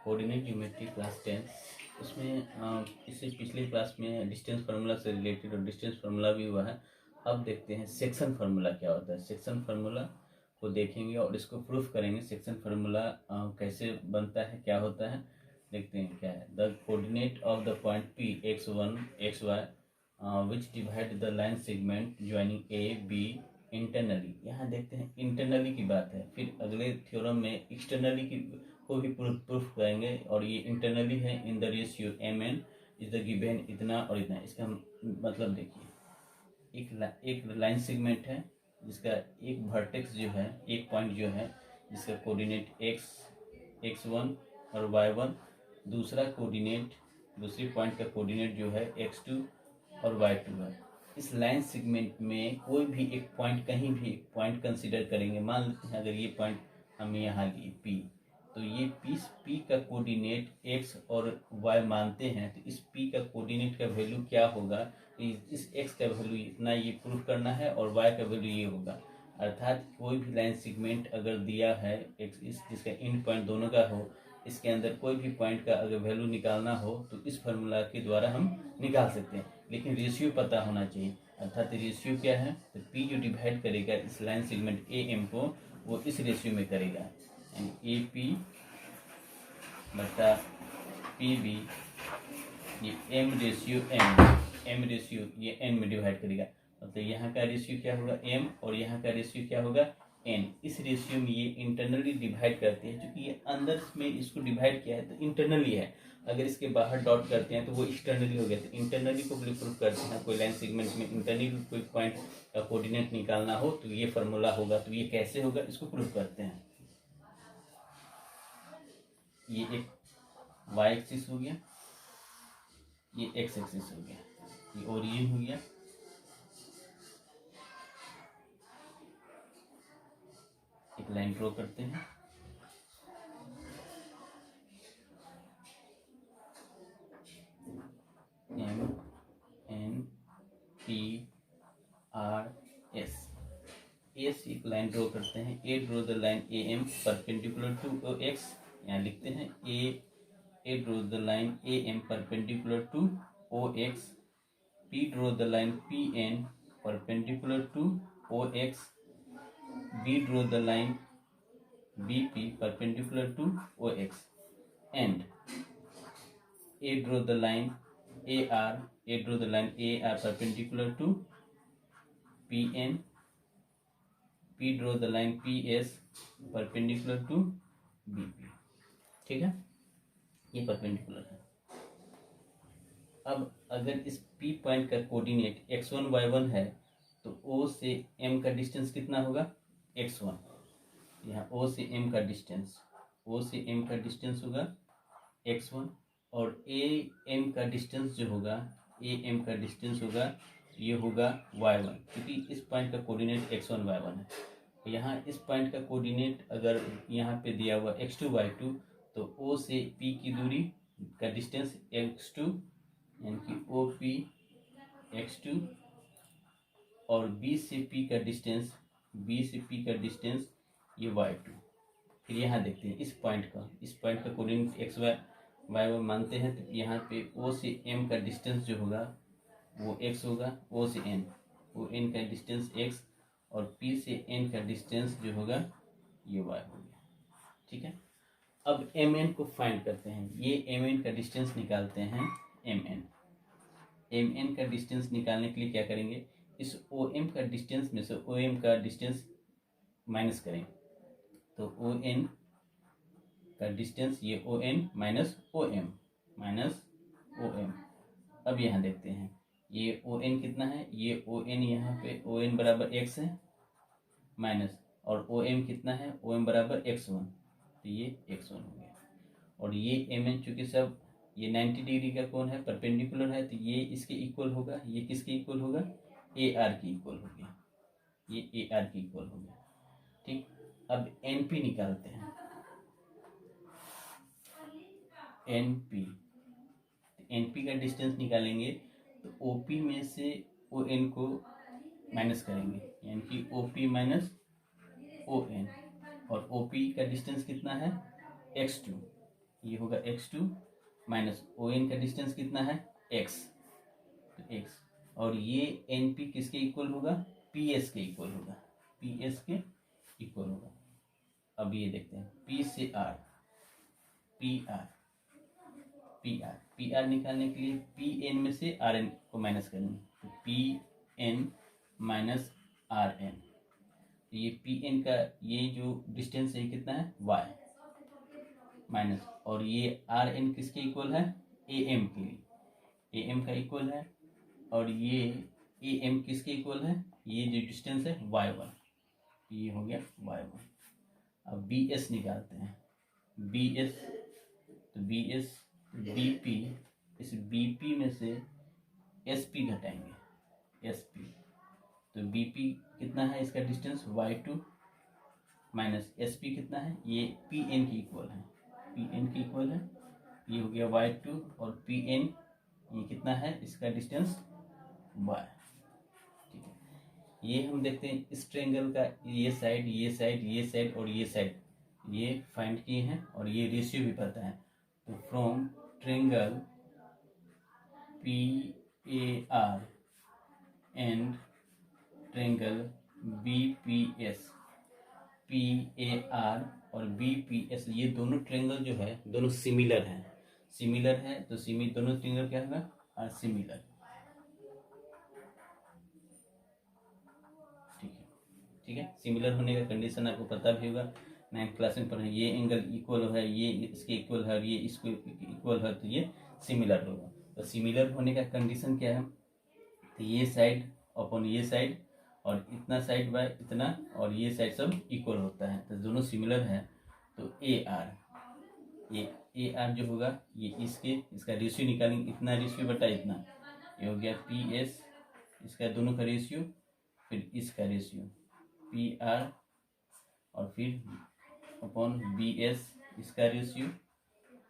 Coordinate geometry class 10 उसमें इससे पिछले क्लास में डिस्टेंस फार्मूला से रिलेटेड और डिस्टेंस फार्मूला भी हुआ है। अब देखते हैं सेक्शन फार्मूला क्या होता है। सेक्शन फार्मूला को देखेंगे और इसको प्रूफ करेंगे। सेक्शन फार्मूला कैसे बनता है, क्या होता है, देखते हैं क्या है। The coordinate of the point P x1 xy which divide the line segment joining A B internally. यहाँ देखते हैं इंटरनली की बात है, फिर अगले थ्योरम में एक्सटर्नली की को भी प्रूफ करेंगे। और ये इंटरनली है in the ratio M N is the given इतना और इतना। इसका मतलब देखिए, एक लाइन सेगमेंट है जिसका एक वर्टेक्स जो है, एक पॉइंट जो है जिसका कोऑर्डिनेट x1 और y1, दूसरा कोऑर्डिनेट, दूसरी पॉइंट का कोऑर्डिनेट जो है x2 और y2 है। इस लाइन सेगमेंट में कोई भी एक पॉइंट, कहीं भी एक पॉइंट कंसीडर करेंगे। मान लेते हैं अगर ये पॉइंट हम यहाँ लिए P, तो ये P का कोऑर्डिनेट x और y मानते हैं, तो इस P का कोऑर्डिनेट का वैल्यू क्या होगा, इस x का वैल्यू इतना, ये प्रूफ करना है, और y का वैल्यू ये होगा। अर्थात कोई भी लाइन सेगमेंट अगर दिया है जिसका एंड पॉइंट दोनों का हो, इसके अंदर कोई भी पॉइंट का अगर वैल्यू निकालना हो तो इस फार्मूला के द्वारा हम निकाल सकते हैं। लेकिन रेशियो पता होना चाहिए। अर्थात रेशियो क्या है, तो P जो डिवाइड करेगा इस लाइन सेगमेंट AM को, वो इस रेशियो में करेगा, यानी AP बटा PB, ये M रेशियो ये N में डिवाइड करेगा। मतलब यहाँ का रेशियो क्या होगा M, और यहाँ का रेशियो क्या होगा N। इस रेशियो में ये इंटरनली डिवाइड करते हैं, क्योंकि ये अंदर में इसको डिवाइड किया है तो इंटरनली है। अगर इसके बाहर डॉट करते हैं तो वो एक्सटर्नली हो गया। तो इंटरनली को प्रूफ करते हैं। कोई लाइन सेगमेंट में इंटरनली कोई पॉइंट का कोऑर्डिनेट निकालना हो तो ये फार्मूला होगा। तो ये कैसे होगा, इसको प्रूफ करते हैं। ये एक y एक्सिस हो गया, ये x एक्सिस हो गया, ये ओरिजिन हो गया, एक लाइन ड्रॉ करते हैं। M N P R S, S एक लाइन ड्रॉ करते हैं। A draw the line AM perpendicular to OX, यहाँ लिखते हैं A draw the line AM perpendicular to OX, P draw the line PN perpendicular to OX, B draw the line BP perpendicular to OX, and A draw the line AR perpendicular to PN, P draw the line PS perpendicular to BP। ठीक है, ये perpendicular है। अब अगर इस P point का coordinate x1 y1 है तो O से M का डिस्टेंस कितना होगा, x1। यहाँ O से M का डिस्टेंस होगा x1, और AM का डिस्टेंस जो होगा, AM का डिस्टेंस होगा, ये होगा y1, क्योंकि इस पॉइंट का कोऑर्डिनेट x1 y1 है। यहाँ इस पॉइंट का कोऑर्डिनेट अगर यहाँ पे दिया हुआ x2 y2, तो O से P की दूरी का डिस्टेंस x2, यानी कि OP x2, और B से P का डिस्टेंस ये y2। फिर यहाँ देखते हैं इस पॉइंट का कोऑर्डिनेट x y मानते हैं, तो यहाँ पे O से M का डिस्टेंस जो होगा वो x होगा, O से N, वो N का डिस्टेंस x, और P से N का डिस्टेंस जो होगा ये y हो गया। ठीक है, अब Mn को फाइंड करते हैं। ये Mn का डिस्टेंस निकालते हैं। Mn का डिस्टेंस निकालने के लिए क्या करेंगे, इस OM का डिस्टेंस में से OM का डिस्टेंस माइनस करें, तो ON का डिस्टेंस ये ON माइनस OM। अब यहाँ देखते हैं ये ON कितना है, ये ON यहाँ पे ON बराबर x है माइनस, और OM कितना है, OM बराबर x1, तो ये x1 हो गया। और ये Mn चूंकि सब ये 90 डिग्री का कोण है, परपेंडिकुलर है, तो ये इसके इक्वल होगा। ये किसके इक्वल होगा, AR की इक्वल हो गया, ये AR की इक्वल हो गया। ठीक, अब NP निकालते हैं। NP का डिस्टेंस निकालेंगे तो OP में से ON को माइनस करेंगे, यानी कि OP माइनस ON, और OP का डिस्टेंस कितना है, x2, ये होगा x2 माइनस ON का डिस्टेंस कितना है x, तो x, और ये NP किसके इक्वल होगा, PS के इक्वल होगा, PS के इक्वल होगा। अब ये देखते हैं P से R, PR निकालने के लिए PN में से RN को माइनस करेंगे, तो PN माइनस RN, ये PN का ये जो डिस्टेंस है कितना है y माइनस, और ये RN किसके इक्वल है, AM के लिए, AM का इक्वल है, और ये AM किसके इक्वल है, ये जो डिस्टेंस है y1, ये हो गया y1। अब BS निकालते हैं, BS, तो BS BP, इस BP में से SP घटाएंगे, SP, तो BP कितना है इसका डिस्टेंस y2 माइनस SP कितना है, ये PN की इक्वल है, PN की इक्वल है, ये हो गया y2, और PN ये कितना है इसका डिस्टेंस y, ठीक है। ये हम देखते हैं इस ट्रायंगल का ये साइड, ये साइड, ये साइड और ये साइड, ये फाइंड किए हैं, और ये रेशियो भी पता है। तो from triangle PAR and triangle BPS, PAR और BPS, ये दोनों ट्रायंगल जो है दोनों सिमिलर हैं, तो दोनों ट्रायंगल क्या होगा, आर सिमिलर, ठीक है। सिमिलर होने का कंडीशन आपको पता भी होगा, 9th क्लास में पढ़े, ये एंगल इक्वल है, ये इसके इक्वल है, और ये इसको इक्वल है, तो ये सिमिलर होगा। तो सिमिलर होने का कंडीशन क्या है, तो ये साइड अपॉन ये साइड, और इतना साइड बाय इतना, और ये साइड सब इक्वल होता है, तो दोनों सिमिलर है। तो AR जो होगा ये इसका रेशियो निकालेंगे, इतना रेशियो बटा इतना, ये हो गया PS, इसका दोनों का रेशियो, फिर इसका रेशियो PR, और फिर अपॉन BS, इसका रेशियो,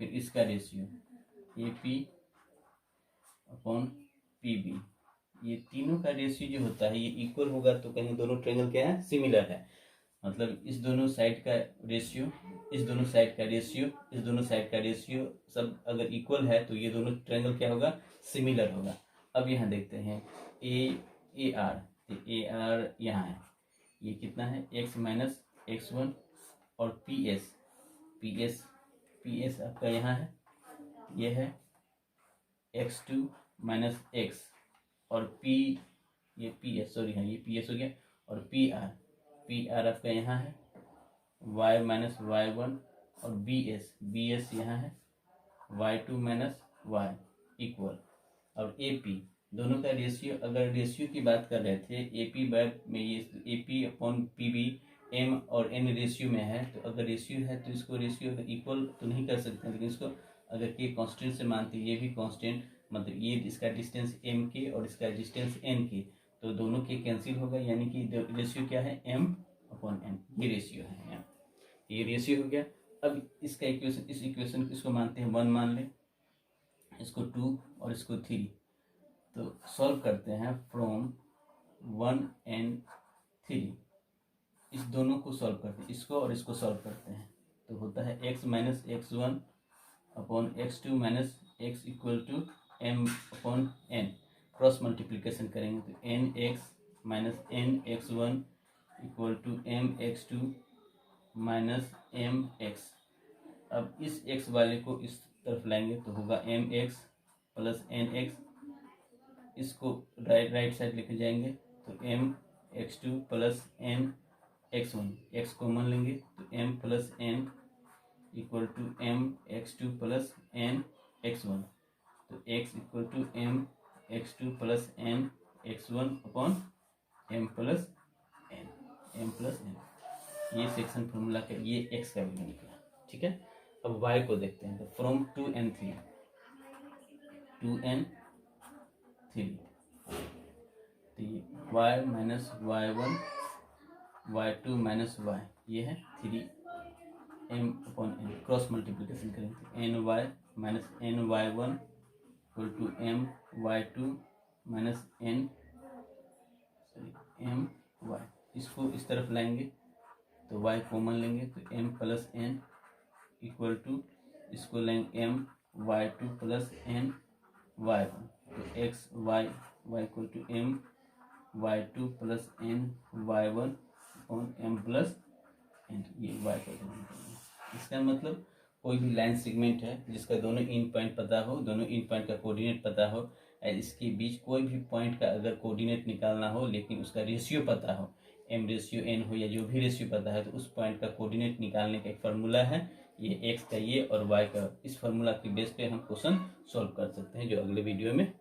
फिर इसका रेशियो AP अपॉन PB, ये तीनों का रेशियो जो होता है ये इक्वल होगा, तो कहीं दोनों ट्रायंगल क्या है, सिमिलर है, मतलब इस दोनों साइड का रेशियो, इस दोनों साइड का रेशियो, इस दोनों साइड का रेशियो सब अगर इक्वल है, तो ये दोनों ट्रायंगल क्या होगा, सिमिलर होगा। अब यहाँ देखते हैं AR, तो AR यहाँ है, ये कितना है x माइनस x1, और PS आपका यहाँ है, ये है x2 माइनस x, और ये PS, सॉरी हाँ ये PS हो गया, और PR आपका यहाँ है y माइनस y1, और BS यहाँ है y2 माइनस y इक्वल, और AP दोनों का रेशियो, अगर रेशियो की बात कर रहे थे AP में, ये AP अपॉन PB M और N रेशियो में है, तो अगर रेशियो है तो इसको रेशियो इक्वल तो नहीं कर सकते, लेकिन इसको अगर के कांस्टेंट से मानते, ये भी कांस्टेंट, मतलब ये इसका डिस्टेंस M के और इसका डिस्टेंस N के, तो दोनों के कैंसिल होगा, यानी कि रेशियो क्या है, M अपॉन N, ये रेशियो है, ये रेशियो हो गया। अब इसका इक्वेशन, इस इक्वेशन इसको मानते हैं 1 मान लें, इसको 2 और इसको 3, तो सॉल्व करते हैं फ्रॉम 1 and 3, इस दोनों को सॉल्व करते हैं, इसको और इसको सॉल्व करते हैं, तो होता है x minus x1 upon x2 minus x equal to m upon n, cross multiplication करेंगे तो nx minus nx1 equal to mx2 minus mx। अब इस x वाले को इस तरफ लाएंगे तो होगा mx प्लस nx, इसको राइट साइड लेके जाएंगे तो mx2 plus nx1, x common लेंगे तो m plus n equal to mx2 plus nx1, तो x equal to mx2 plus nx1 upon m plus n, ये सेक्शन फॉर्मूला का ये x का वैल्यू निकला, ठीक है। अब y को देखते हैं, तो फ्रॉम 2 and 3, तो ये y minus y1, y2 minus y, ये है 3m upon n, cross multiplication करेंगे तो ny minus ny1 equal to my2 minus my, इसको इस तरफ लाएंगे तो y कॉमन लेंगे तो m plus n equal to इसको लेंगे M Y two plus N Y one, तो X Y Y equal to M Y two plus N Y one upon M plus N, ये वाई का इसका मतलब कोई भी लाइन सेगमेंट है जिसका दोनों इन पॉइंट पता हो, दोनों इन पॉइंट का कोऑर्डिनेट पता हो, और इसके बीच कोई भी पॉइंट का अगर कोऑर्डिनेट निकालना हो लेकिन उसका रेशियो पता हो, एम रेशियो एन हो या जो भी रेशियो पता है, तो उस पॉइंट का कोऑर्डिनेट निकालने का एक फार्मूला है ये एक्स का ये और वाई का। इस फार्मूला की बेस पे हम क्वेश्चन सॉल्व कर सकते हैं, जो अगले वीडियो में